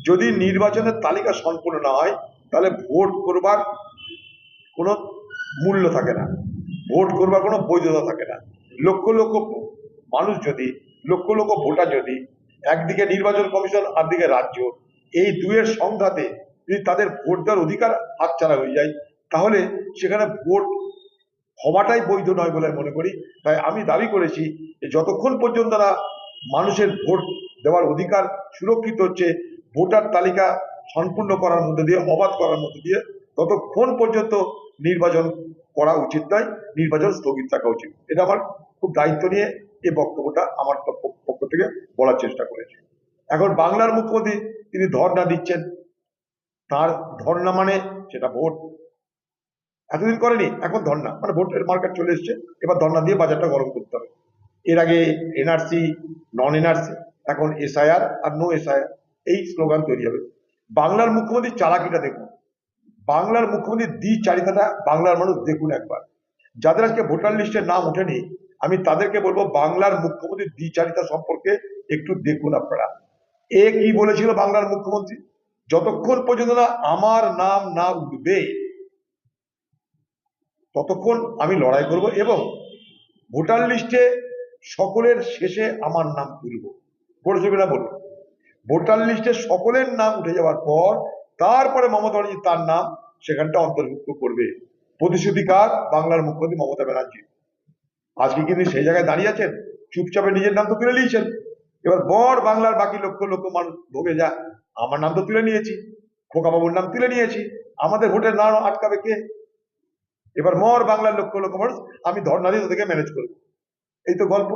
যদি নির্বাচনের তালিকা সম্পূর্ণ না হয় তাহলে ভোট করবার কোনো মূল্য থাকে না, ভোট করবার কোনো বৈধতা থাকে না। লক্ষ লক্ষ মানুষ যদি, লক্ষ লক্ষ ভোটার যদি একদিকে নির্বাচন কমিশন আর দিকে রাজ্য, এই দুয়ের সংঘাতে যদি তাদের ভোট দেওয়ার অধিকার হাতছাড়া হয়ে যায়, তাহলে সেখানে ভোট হওয়াটাই বৈধ নয় বলে মনে করি। তাই আমি দাবি করেছি যে যতক্ষণ পর্যন্ত না মানুষের ভোট দেওয়ার অধিকার সুরক্ষিত হচ্ছে, ভোটার তালিকা সম্পূর্ণ করার মধ্যে দিয়ে, অবাধ করার মধ্যে দিয়ে, ততক্ষণ পর্যন্ত নির্বাচন করা উচিত নয়, নির্বাচন স্থগিত রাখা উচিত। এটা আমার খুব দায়িত্ব নিয়ে এই বক্তব্যটা আমার পক্ষ থেকে বলার চেষ্টা করেছি। এখন বাংলার মুখ্যমন্ত্রী তিনি ধর্ণা দিচ্ছেন, তার ধর্ণা মানে সেটা ভোট। এতদিন করেনি, এখন ধর্ণা মানে ভোটের মার্কেট চলে এসছে, এবার ধর্ণা দিয়ে বাজারটা গরম করতে হবে। এর আগে এনআরসি, নন এনআরসি, এখন এসআইআর আর নো এসআইআর, এই স্লোগান তৈরি হবে। বাংলার মুখ্যমন্ত্রী চালাকিটা দেখুন, বাংলার মুখ্যমন্ত্রীর দ্বিচারিতাটা বাংলার মানুষ দেখুন একবার। যাদের আজকে ভোটার লিস্টের নাম ওঠেনি, আমি তাদেরকে বলবো বাংলার মুখ্যমন্ত্রীর দ্বিচারিতা সম্পর্কে একটু দেখুন আপনারা। এ কি বলেছিল বাংলার মুখ্যমন্ত্রী, যতক্ষণ পর্যন্ত না আমার নাম না উঠবে ততক্ষণ আমি লড়াই করব, এবং ভোটার লিস্টে সকলের শেষে আমার নাম তুলব। বলেছে না বলুন, ভোটার লিস্টে সকলের নাম উঠে যাওয়ার পর তারপরে মমতা ব্যানার্জি তার নাম সেখানটা অন্তর্ভুক্ত করবে। প্রতিশ্রুতিকার বাংলার মুখ্যমন্ত্রী মমতা ব্যানার্জি। আজকে কিন্তু সেই জায়গায় দাঁড়িয়ে আছেন, চুপচাপে নিজের নাম তো তুলে নিয়েছেন। এবার বর বাংলার বাকি লক্ষ লক্ষ মানুষ ভোগে যা, আমার নাম তো তুলে নিয়েছি, খোকাবাবুর নাম তুলে নিয়েছি, আমাদের ভোটের নাম আটকাবে কে? এবার মর বাংলার লক্ষ লক্ষ মানুষ, আমি ধর্ণা দিয়ে তাদেরকে ম্যানেজ করবো, এই তো গল্প।